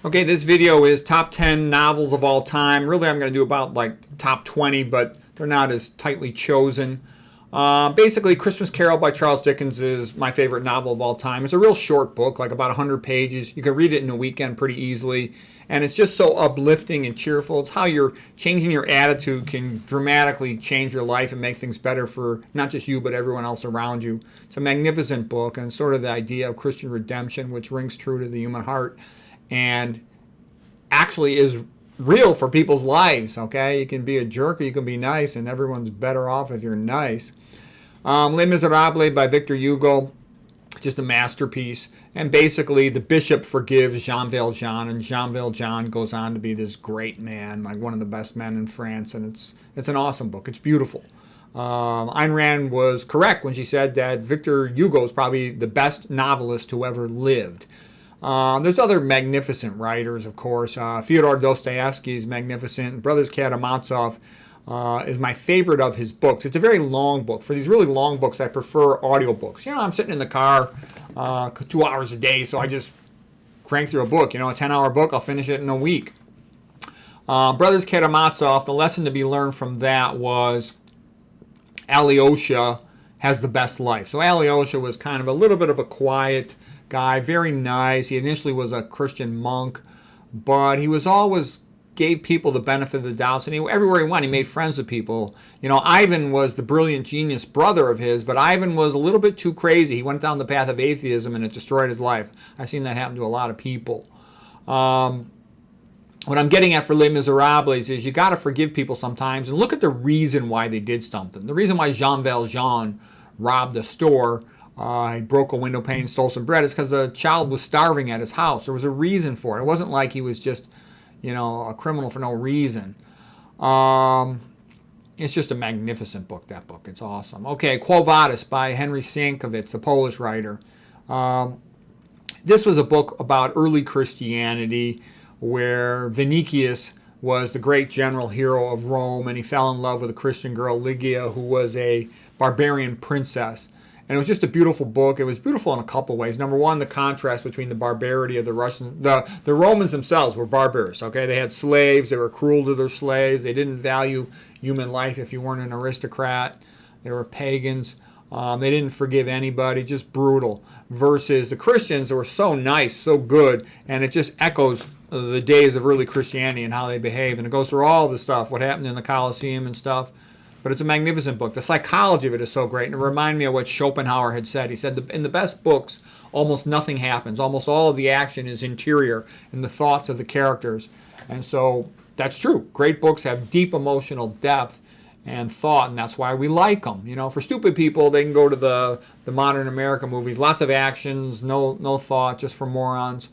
Okay, this video is top 10 novels of all time. Really, I'm going to do about like top 20, but they're not as tightly chosen. Basically, Christmas Carol by Charles Dickens is my favorite novel of all time. It's a real short book, like about 100 pages. You can read it in a weekend pretty easily. And it's just so uplifting and cheerful. It's how you're changing your attitude can dramatically change your life and make things better for not just you, but everyone else around you. It's a magnificent book, and sort of the idea of Christian redemption, which rings true to the human heart and actually is real for people's lives. Okay, you can be a jerk or you can be nice, and everyone's better off if you're nice. Les Miserables by Victor Hugo, just a masterpiece. And basically, the bishop forgives Jean Valjean, and Jean Valjean goes on to be this great man, like one of the best men in France. And it's an awesome book. It's beautiful. Ayn Rand was correct when she said that Victor Hugo is probably the best novelist who ever lived. There's other magnificent writers, of course. Fyodor Dostoevsky is magnificent. Brothers Karamazov is my favorite of his books. It's a very long book. For these really long books, I prefer audiobooks. I'm sitting in the car 2 hours a day, so I just crank through a book. A 10-hour book, I'll finish it in a week. Brothers Karamazov, the lesson to be learned from that was Alyosha has the best life. So Alyosha was kind of a little bit of a quiet guy, very nice. He initially was a Christian monk, but he was always gave people the benefit of the doubt, and everywhere he went, he made friends with people. Ivan was the brilliant genius brother of his, but Ivan was a little bit too crazy. He went down the path of atheism, and it destroyed his life. I've seen that happen to a lot of people. What I'm getting at for Les Miserables is you got to forgive people sometimes and look at the reason why they did something. The reason why Jean Valjean robbed a store, he broke a window pane and stole some bread, is because the child was starving at his house. There was a reason for it. It wasn't like he was just a criminal for no reason. It's just a magnificent book, that book. It's awesome. Okay, Quo Vadis by Henry Sienkiewicz, a Polish writer. This was a book about early Christianity where Vinicius was the great general hero of Rome, and he fell in love with a Christian girl, Lygia, who was a barbarian princess. And it was just a beautiful book. It was beautiful in a couple ways. Number one, the contrast between the barbarity of the Russians. The Romans themselves were barbarous, okay? They had slaves. They were cruel to their slaves. They didn't value human life if you weren't an aristocrat. They were pagans. They didn't forgive anybody, just brutal. Versus the Christians that were so nice, so good, and it just echoes the days of early Christianity and how they behave. And it goes through all the stuff, what happened in the Colosseum and stuff. But it's a magnificent book. The psychology of it is so great. And it reminded me of what Schopenhauer had said. He said, in the best books, almost nothing happens. Almost all of the action is interior in the thoughts of the characters. And so that's true. Great books have deep emotional depth and thought, and that's why we like them. For stupid people, they can go to the modern American movies. Lots of actions, no thought, just for morons.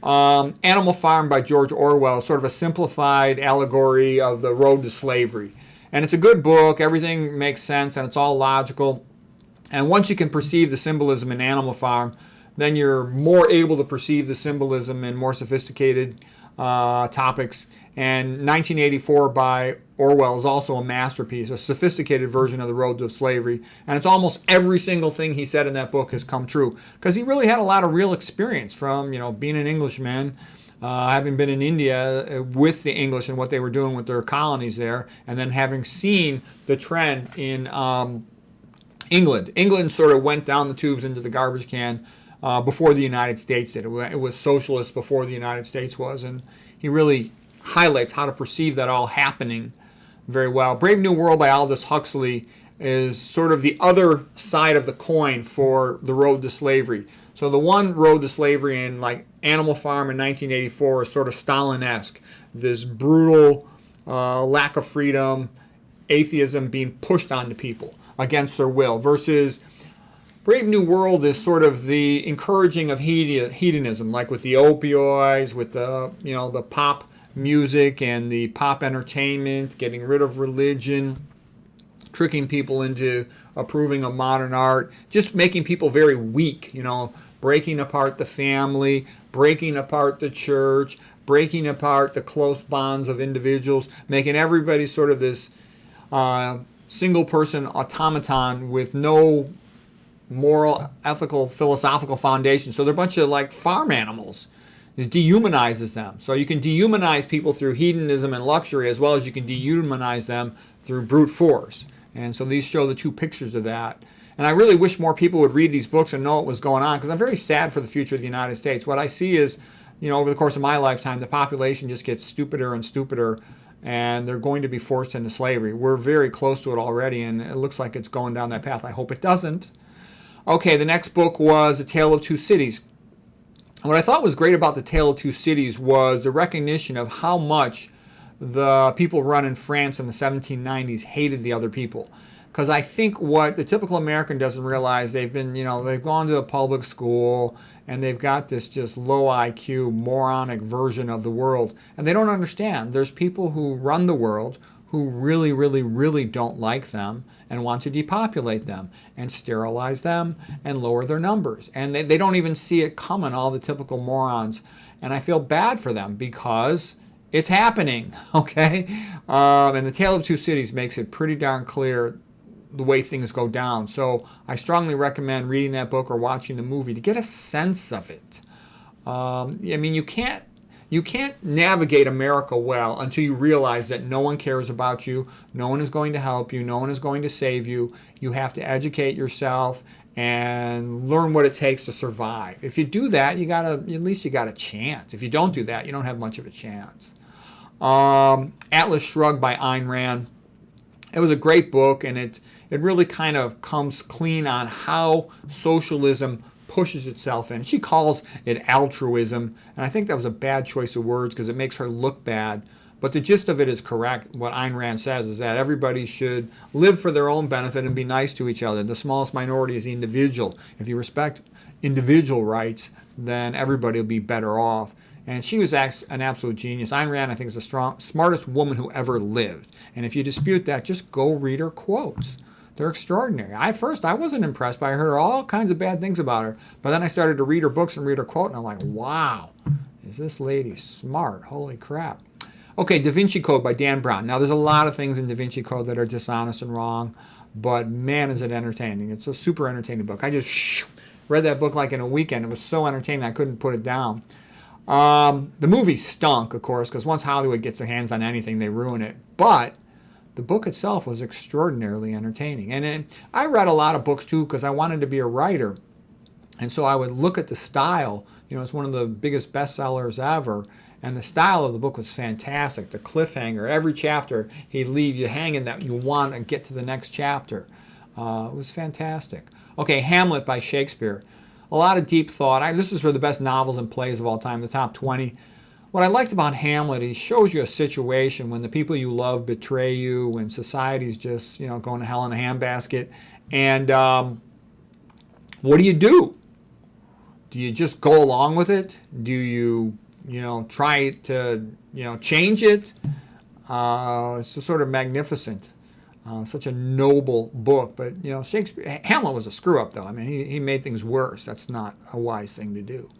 Animal Farm by George Orwell is sort of a simplified allegory of the road to slavery. And it's a good book. Everything makes sense, and it's all logical. And once you can perceive the symbolism in Animal Farm, then you're more able to perceive the symbolism in more sophisticated topics. And 1984 by Orwell is also a masterpiece, a sophisticated version of the road to slavery. And it's almost every single thing he said in that book has come true, because he really had a lot of real experience from, being an Englishman, having been in India with the English and what they were doing with their colonies there, and then having seen the trend in England. England sort of went down the tubes into the garbage can before the United States did. It was socialist before the United States was, and he really highlights how to perceive that all happening very well. Brave New World by Aldous Huxley is sort of the other side of the coin for the road to slavery. So the one road to slavery in like Animal Farm in 1984 is sort of Stalin-esque. This brutal lack of freedom, atheism being pushed onto people against their will, versus Brave New World is sort of the encouraging of hedonism, like with the opioids, with the pop music and the pop entertainment, getting rid of religion, tricking people into approving of modern art, just making people very weak, breaking apart the family, breaking apart the church, breaking apart the close bonds of individuals, making everybody sort of this single person automaton with no moral, ethical, philosophical foundation. So they're a bunch of like farm animals. It dehumanizes them. So you can dehumanize people through hedonism and luxury as well as you can dehumanize them through brute force. And so these show the two pictures of that. And I really wish more people would read these books and know what was going on, because I'm very sad for the future of the United States. What I see is, over the course of my lifetime, the population just gets stupider and stupider, and they're going to be forced into slavery. We're very close to it already, and it looks like it's going down that path. I hope it doesn't. Okay, the next book was A Tale of Two Cities. What I thought was great about The Tale of Two Cities was the recognition of how much the people running France in the 1790s hated the other people. Because I think what the typical American doesn't realize, they've gone to a public school and they've got this just low IQ, moronic version of the world. And they don't understand. There's people who run the world who really, really, really don't like them and want to depopulate them and sterilize them and lower their numbers. And they don't even see it coming, all the typical morons. And I feel bad for them because it's happening, okay? And The Tale of Two Cities makes it pretty darn clear the way things go down. So I strongly recommend reading that book or watching the movie to get a sense of it. You can't navigate America well until you realize that no one cares about you, no one is going to help you, no one is going to save you. You have to educate yourself and learn what it takes to survive. If you do that, at least you got a chance. If you don't do that, you don't have much of a chance. Atlas Shrugged by Ayn Rand. It was a great book, and it really kind of comes clean on how socialism pushes itself in. She calls it altruism, and I think that was a bad choice of words because it makes her look bad. But the gist of it is correct. What Ayn Rand says is that everybody should live for their own benefit and be nice to each other. The smallest minority is the individual. If you respect individual rights, then everybody will be better off. And she was an absolute genius. Ayn Rand, I think, is the smartest woman who ever lived. And if you dispute that, just go read her quotes. They're extraordinary. At first, I wasn't impressed by her. I heard all kinds of bad things about her. But then I started to read her books and read her quote, and I'm like, wow, is this lady smart? Holy crap. Okay, Da Vinci Code by Dan Brown. Now, there's a lot of things in Da Vinci Code that are dishonest and wrong, but man, is it entertaining. It's a super entertaining book. I just read that book like in a weekend. It was so entertaining, I couldn't put it down. The movie stunk, of course, because once Hollywood gets their hands on anything, they ruin it. But the book itself was extraordinarily entertaining. And I read a lot of books, too, because I wanted to be a writer. And so I would look at the style. It's one of the biggest bestsellers ever. And the style of the book was fantastic. The cliffhanger, every chapter, he'd leave you hanging that you want to get to the next chapter. It was fantastic. Okay, Hamlet by Shakespeare. A lot of deep thought. This is one of the best novels and plays of all time, the top 20. What I liked about Hamlet, he shows you a situation when the people you love betray you, when society's just, going to hell in a handbasket. And what do? Do you just go along with it? Do you, try to, change it? It's sort of magnificent. Such a noble book. But, Shakespeare, Hamlet was a screw-up, though. I mean, he made things worse. That's not a wise thing to do.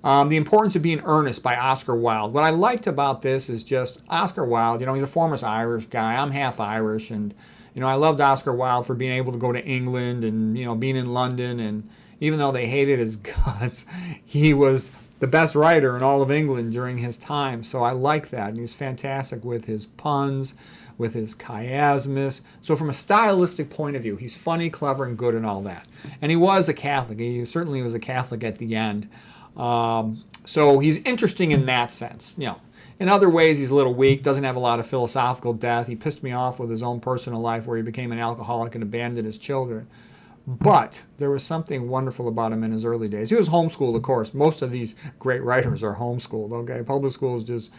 The Importance of Being Earnest by Oscar Wilde. What I liked about this is just Oscar Wilde, he's a former Irish guy. I'm half Irish. And, I loved Oscar Wilde for being able to go to England and, being in London. And even though they hated his guts, he was the best writer in all of England during his time. So I like that. And he was fantastic with his puns, with his chiasmus. So from a stylistic point of view, he's funny, clever, and good and all that. And he was a Catholic. He certainly was a Catholic at the end. So he's interesting in that sense. In other ways, he's a little weak, doesn't have a lot of philosophical depth. He pissed me off with his own personal life where he became an alcoholic and abandoned his children. But there was something wonderful about him in his early days. He was homeschooled, of course. Most of these great writers are homeschooled, okay? Public schools just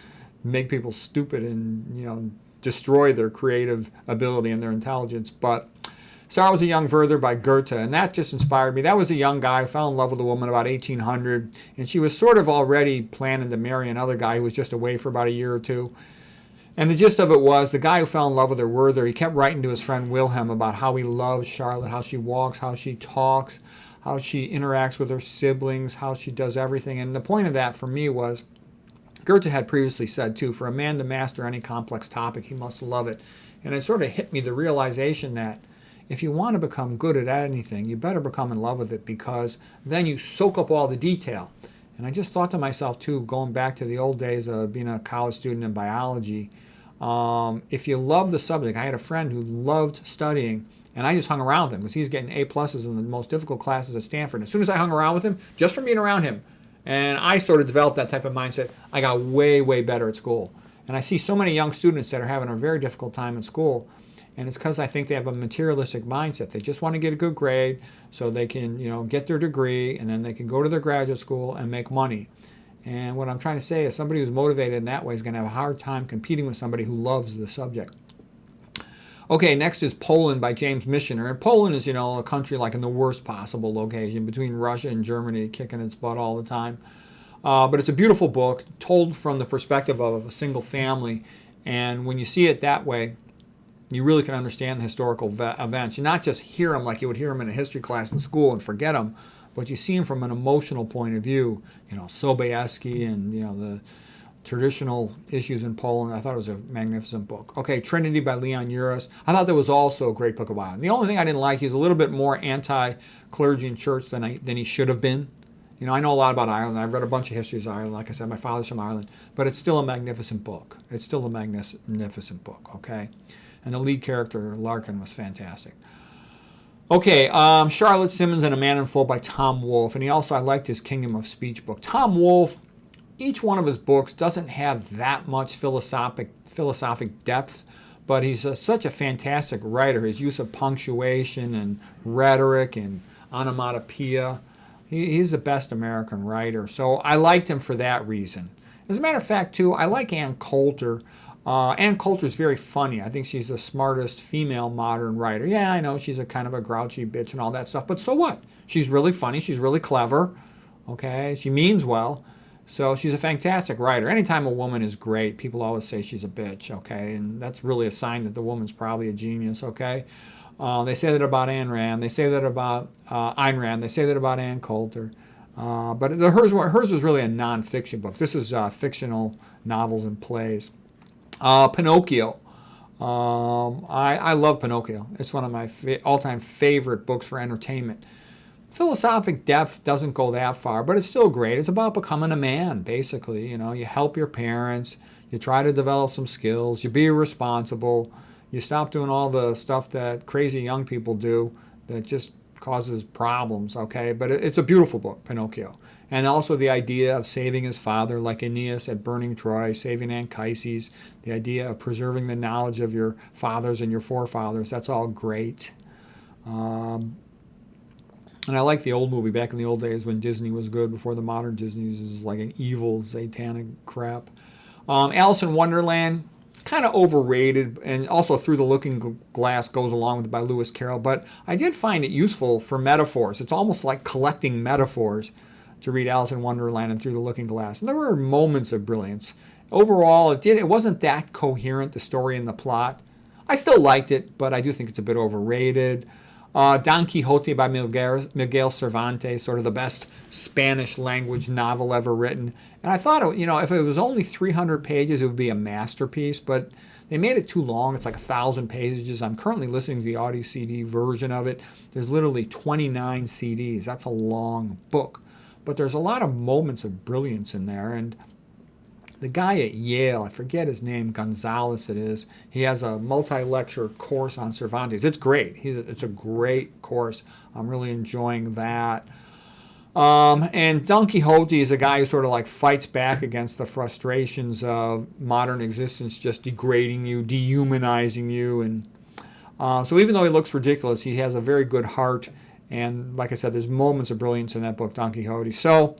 make people stupid and, destroy their creative ability and their intelligence. But Sorrow was a Young Werther by Goethe, and that just inspired me. That was a young guy who fell in love with a woman about 1800, and she was sort of already planning to marry another guy who was just away for about a year or two. And the gist of it was the guy who fell in love with her, Werther, he kept writing to his friend Wilhelm about how he loves Charlotte, how she walks, how she talks, how she interacts with her siblings, how she does everything. And the point of that for me was, Goethe had previously said, too, for a man to master any complex topic, he must love it. And it sort of hit me, the realization that if you want to become good at anything, you better become in love with it, because then you soak up all the detail. And I just thought to myself, too, going back to the old days of being a college student in biology, if you love the subject, I had a friend who loved studying, and I just hung around with him because he's getting A+s in the most difficult classes at Stanford. As soon as I hung around with him, just from being around him, and I sort of developed that type of mindset, I got way, way better at school. And I see so many young students that are having a very difficult time in school, and it's because I think they have a materialistic mindset. They just want to get a good grade so they can, get their degree, and then they can go to their graduate school and make money. And what I'm trying to say is somebody who's motivated in that way is going to have a hard time competing with somebody who loves the subject. Okay, next is Poland by James Michener. And Poland is, a country like in the worst possible location between Russia and Germany, kicking its butt all the time. But it's a beautiful book told from the perspective of a single family. And when you see it that way, you really can understand the historical events. You not just hear them like you would hear them in a history class in school and forget them, but you see them from an emotional point of view. Sobieski and, the traditional issues in Poland. I thought it was a magnificent book. Okay, Trinity by Leon Uris. I thought that was also a great book about it. The only thing I didn't like, he's a little bit more anti-clergy and church than he should have been. I know a lot about Ireland. I've read a bunch of histories of Ireland. Like I said, my father's from Ireland. But it's still a magnificent book. It's still a magnificent book, okay? And the lead character, Larkin, was fantastic. Okay, Charlotte Simmons and A Man in Full by Tom Wolfe. And I liked his Kingdom of Speech book. Tom Wolfe, each one of his books doesn't have that much philosophic depth, but he's such a fantastic writer. His use of punctuation and rhetoric and onomatopoeia, he's the best American writer. So I liked him for that reason. As a matter of fact, too, I like Ann Coulter. Ann Coulter's very funny. I think she's the smartest female modern writer. Yeah, I know she's a kind of a grouchy bitch and all that stuff, but so what? She's really funny. She's really clever. Okay, she means well. So she's a fantastic writer. Anytime a woman is great, people always say she's a bitch, okay? And that's really a sign that the woman's probably a genius, okay? They say that about Ayn Rand. They say that about Ayn Rand. They say that about Ann Coulter. But hers was really a nonfiction book. This is fictional novels and plays. Pinocchio. I love Pinocchio. It's one of my all-time favorite books for entertainment. Philosophic depth doesn't go that far, but it's still great. It's about becoming a man, basically. You help your parents, you try to develop some skills, you be responsible, you stop doing all the stuff that crazy young people do that just causes problems, okay? But it's a beautiful book, Pinocchio. And also the idea of saving his father, like Aeneas at burning Troy, saving Anchises, the idea of preserving the knowledge of your fathers and your forefathers, that's all great. And I like the old movie back in the old days when Disney was good, before the modern Disney is like an evil, satanic crap. Alice in Wonderland, kind of overrated, and also Through the Looking Glass goes along with it by Lewis Carroll, but I did find it useful for metaphors. It's almost like collecting metaphors to read Alice in Wonderland and Through the Looking Glass. And there were moments of brilliance. Overall, it wasn't that coherent, the story and the plot. I still liked it, but I do think it's a bit overrated. Don Quixote by Miguel Cervantes, sort of the best Spanish language novel ever written. And I thought, if it was only 300 pages, it would be a masterpiece, but they made it too long. It's like 1,000 pages. I'm currently listening to the audio CD version of it. There's literally 29 CDs. That's a long book. But there's a lot of moments of brilliance in there. And the guy at Yale, I forget his name, Gonzalez it is, he has a multi-lecture course on Cervantes. It's great. It's a great course. I'm really enjoying that. And Don Quixote is a guy who sort of like fights back against the frustrations of modern existence just degrading you, dehumanizing you. And so even though he looks ridiculous, he has a very good heart. And like I said, there's moments of brilliance in that book, Don Quixote. So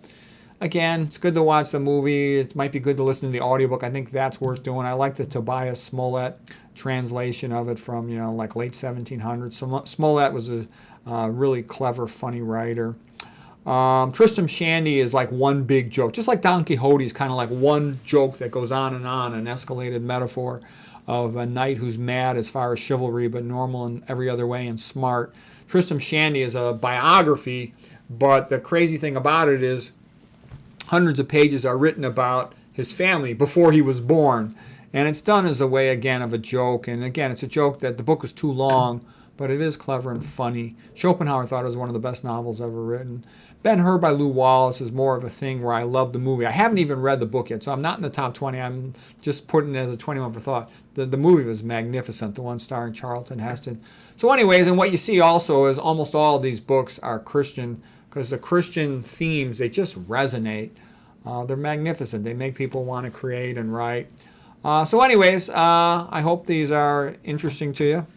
again, it's good to watch the movie. It might be good to listen to the audiobook. I think that's worth doing. I like the Tobias Smollett translation of it from, like late 1700s. So Smollett was a really clever, funny writer. Tristram Shandy is like one big joke. Just like Don Quixote is kind of like one joke that goes on, an escalated metaphor of a knight who's mad as far as chivalry, but normal in every other way and smart. Tristram Shandy is a biography, but the crazy thing about it is hundreds of pages are written about his family before he was born. And it's done as a way, again, of a joke. And again, it's a joke that the book was too long, but it is clever and funny. Schopenhauer thought it was one of the best novels ever written. Ben-Hur by Lew Wallace is more of a thing where I love the movie. I haven't even read the book yet, so I'm not in the top 20. I'm just putting it as a 21 for thought. The movie was magnificent, the one starring Charlton Heston. So anyways, and what you see also is almost all of these books are Christian, because the Christian themes, they just resonate. They're magnificent. They make people want to create and write. So anyways, I hope these are interesting to you.